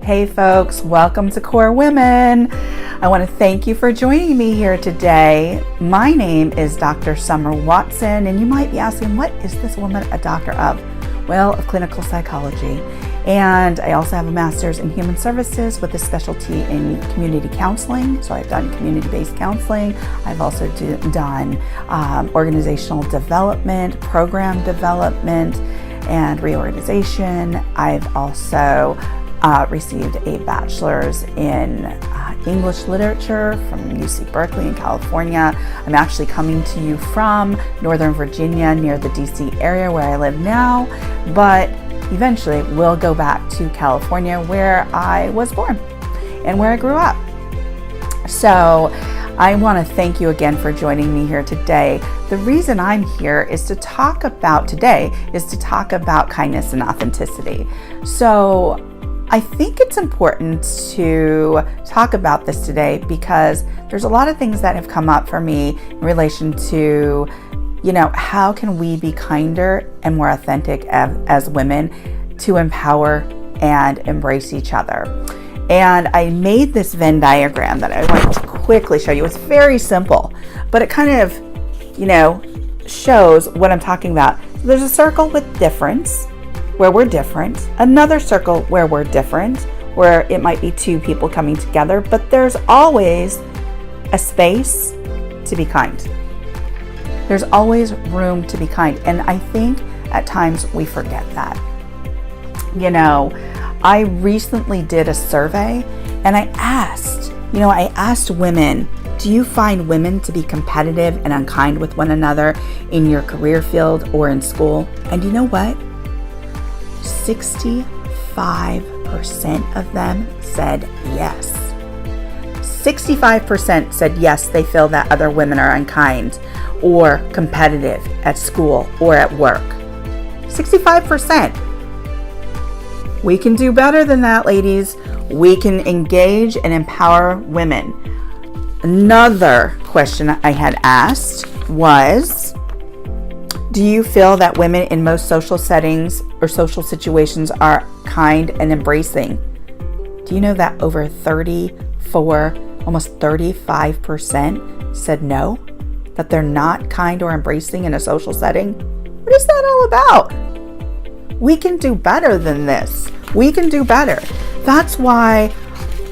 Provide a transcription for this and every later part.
Hey folks, welcome to Core Women. I want to thank you for joining me here today. My name is Dr. Summer Watson, and you might be asking, what is this woman a doctor of? Well, of clinical psychology. And I also have a master's in human services with a specialty in community counseling. So I've done community-based counseling. I've also done organizational development, program development, and reorganization. I've also received a bachelor's in English literature from UC Berkeley in California. I'm actually coming to you from Northern Virginia near the DC area where I live now, but eventually we'll go back to California where I was born and where I grew up. So I want to thank you again for joining me here today. The reason I'm here is to talk about kindness and authenticity. So I think it's important to talk about this today because there's a lot of things that have come up for me in relation to, how can we be kinder and more authentic as women to empower and embrace each other. And I made this Venn diagram that I want to quickly show you. It's very simple, but it kind of, shows what I'm talking about. So there's a circle with difference, where we're different, another circle where we're different, where it might be two people coming together, but there's always a space to be kind. There's always room to be kind. And I think at times we forget that. I recently did a survey and I asked women, do you find women to be competitive and unkind with one another in your career field or in school? And you know what? 65% of them said yes. 65% said yes, they feel that other women are unkind or competitive at school or at work. 65%. We can do better than that, ladies. We can engage and empower women. Another question I had asked was, do you feel that women in most social settings or social situations are kind and embracing? Do you know that over 34, almost 35% said no, that they're not kind or embracing in a social setting? What is that all about? We can do better than this. We can do better. That's why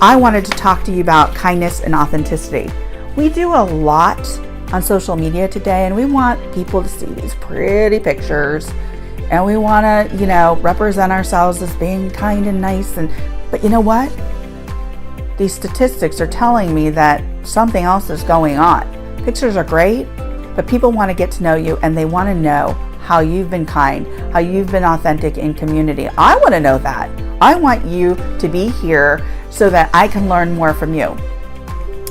I wanted to talk to you about kindness and authenticity. We do a lot on social media today, and we want people to see these pretty pictures, and we want to, represent ourselves as being kind and nice. But you know what? These statistics are telling me that something else is going on. Pictures are great, but people want to get to know you, and they want to know how you've been kind, how you've been authentic in community. I want to know that. I want you to be here so that I can learn more from you.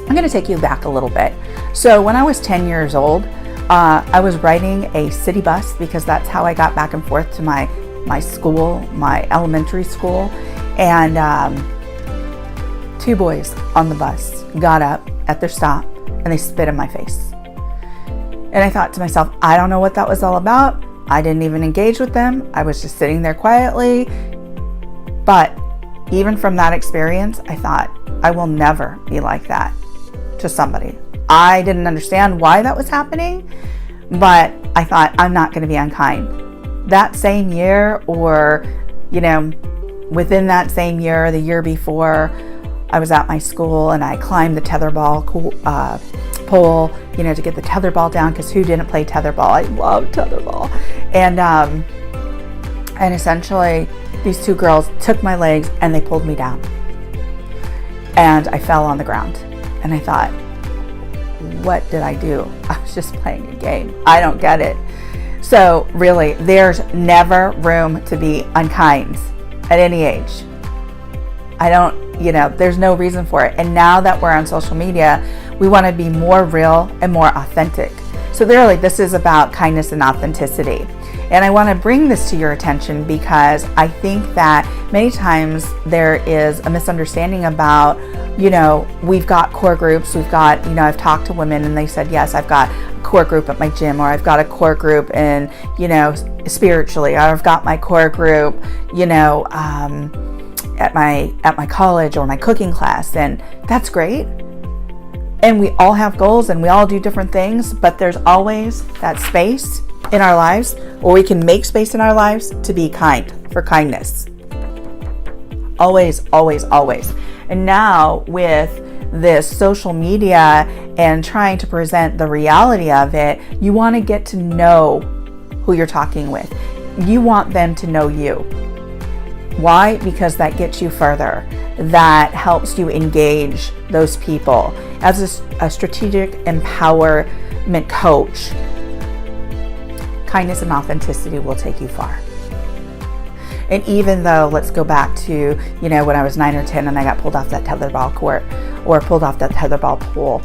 I'm going to take you back a little bit. So when I was 10 years old, I was riding a city bus because that's how I got back and forth to my school, my elementary school. And two boys on the bus got up at their stop and they spit in my face. And I thought to myself, I don't know what that was all about. I didn't even engage with them. I was just sitting there quietly. But even from that experience, I thought, I will never be like that to somebody. I didn't understand why that was happening, but I thought, I'm not going to be unkind. That same year, or, within that same year, the year before, I was at my school and I climbed the tetherball pole, to get the tetherball down, because who didn't play tetherball? I love tetherball. And essentially, these two girls took my legs and they pulled me down. And I fell on the ground. And I thought, what did I do? I was just playing a game. I don't get it. So really, there's never room to be unkind at any age. There's no reason for it. And now that we're on social media, we want to be more real and more authentic. So really, this is about kindness and authenticity. And I want to bring this to your attention because I think that many times there is a misunderstanding about, we've got core groups, I've talked to women and they said, yes, I've got a core group at my gym, or I've got a core group in, spiritually, or I've got my core group, at my college or my cooking class, and that's great. And we all have goals and we all do different things, but there's always that space in our lives, or we can make space in our lives to be kind, for kindness. Always, always, always. And now with this social media and trying to present the reality of it, you want to get to know who you're talking with. You want them to know you. Why? Because that gets you further. That helps you engage those people. As a strategic empowerment coach, kindness and authenticity will take you far. And even though, let's go back to, when I was 9 or 10 and I got pulled off that tetherball court or pulled off that tetherball pool,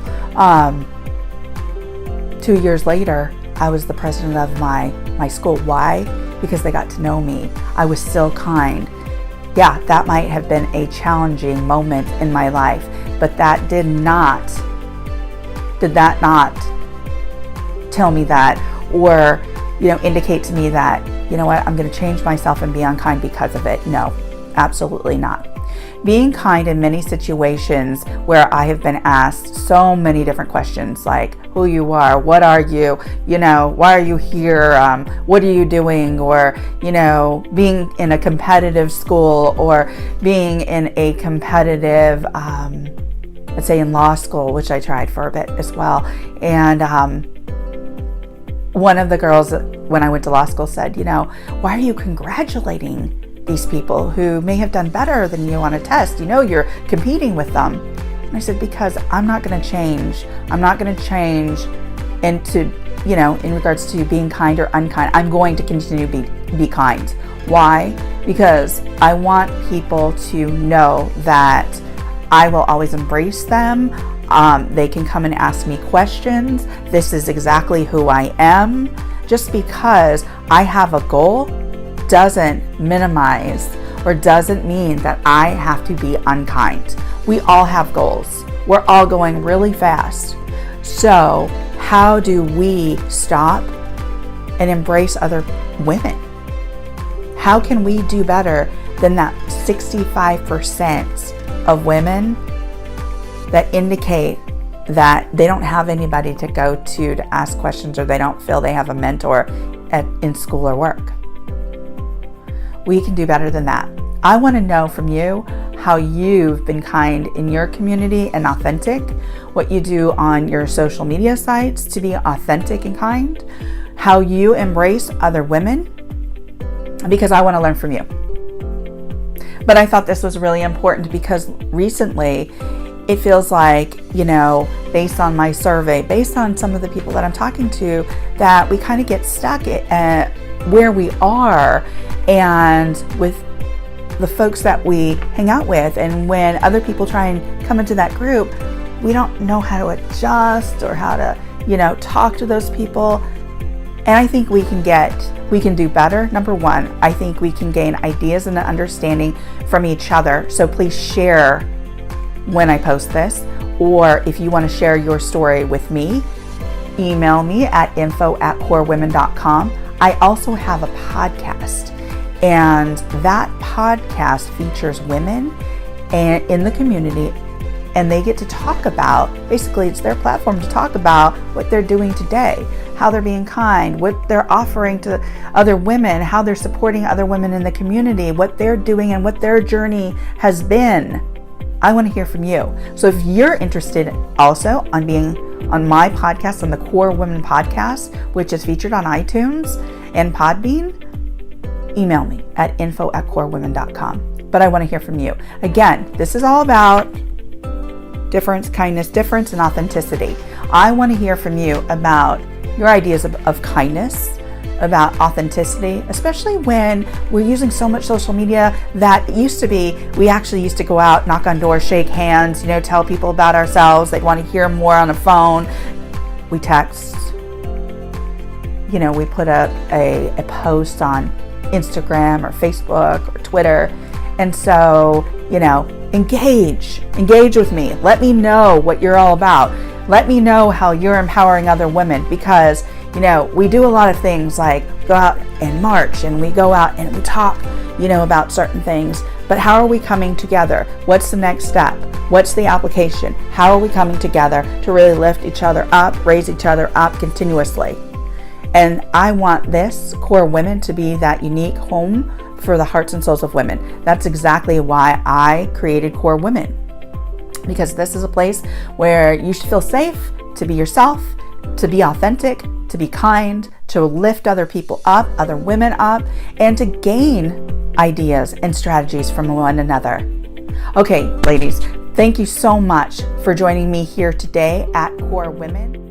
2 years later, I was the president of my school. Why? Because they got to know me. I was still kind. Yeah, that might have been a challenging moment in my life, but that did not tell me that, or indicate to me that, I'm going to change myself and be unkind because of it. No, absolutely not. Being kind in many situations where I have been asked so many different questions, like who you are, what are you, why are you here, what are you doing, or, being in a competitive school, or being in a competitive, let's say in law school, which I tried for a bit as well. And one of the girls when I went to law school said, why are you congratulating these people who may have done better than you on a test? You're competing with them. And I said, because I'm not going to change. I'm not going to change into, in regards to being kind or unkind. I'm going to continue to be kind. Why? Because I want people to know that I will always embrace them. They can come and ask me questions. This is exactly who I am. Just because I have a goal doesn't minimize or doesn't mean that I have to be unkind. We all have goals. We're all going really fast. So how do we stop and embrace other women? How can we do better than that 65% of women that indicate that they don't have anybody to go to ask questions, or they don't feel they have a mentor in school or work? We can do better than that. I want to know from you how you've been kind in your community and authentic, what you do on your social media sites to be authentic and kind, how you embrace other women, because I want to learn from you. But I thought this was really important because recently it feels like, based on my survey, based on some of the people that I'm talking to, that we kind of get stuck at where we are and with the folks that we hang out with. And when other people try and come into that group, we don't know how to adjust or how to, talk to those people. And I think we can do better. Number one, I think we can gain ideas and understanding from each other. So please share when I post this, or if you want to share your story with me, email me at info@corewomen.com. I also have a podcast, and that podcast features women in the community, and they get to talk about, basically it's their platform to talk about what they're doing today, how they're being kind, what they're offering to other women, how they're supporting other women in the community, what they're doing and what their journey has been. I want to hear from you. So if you're interested also on being on my podcast, on the Core Women podcast, which is featured on iTunes and Podbean, email me at info@corewomen.com. But I want to hear from you. Again, this is all about difference, kindness, difference, and authenticity. I want to hear from you about your ideas of kindness, about authenticity, especially when we're using so much social media that used to be, we actually used to go out, knock on doors, shake hands, tell people about ourselves. They'd want to hear more on the phone. We text, we put up a post on Instagram or Facebook or Twitter. And so, engage with me. Let me know what you're all about. Let me know how you're empowering other women, because we do a lot of things like go out and march, and we go out and we talk, about certain things. But how are we coming together? What's the next step? What's the application? How are we coming together to really lift each other up, raise each other up continuously? And I want this Core Women to be that unique home for the hearts and souls of women. That's exactly why I created Core Women, because this is a place where you should feel safe to be yourself, to be authentic, to be kind, to lift other people up, other women up, and to gain ideas and strategies from one another. Okay, ladies, thank you so much for joining me here today at Core Women.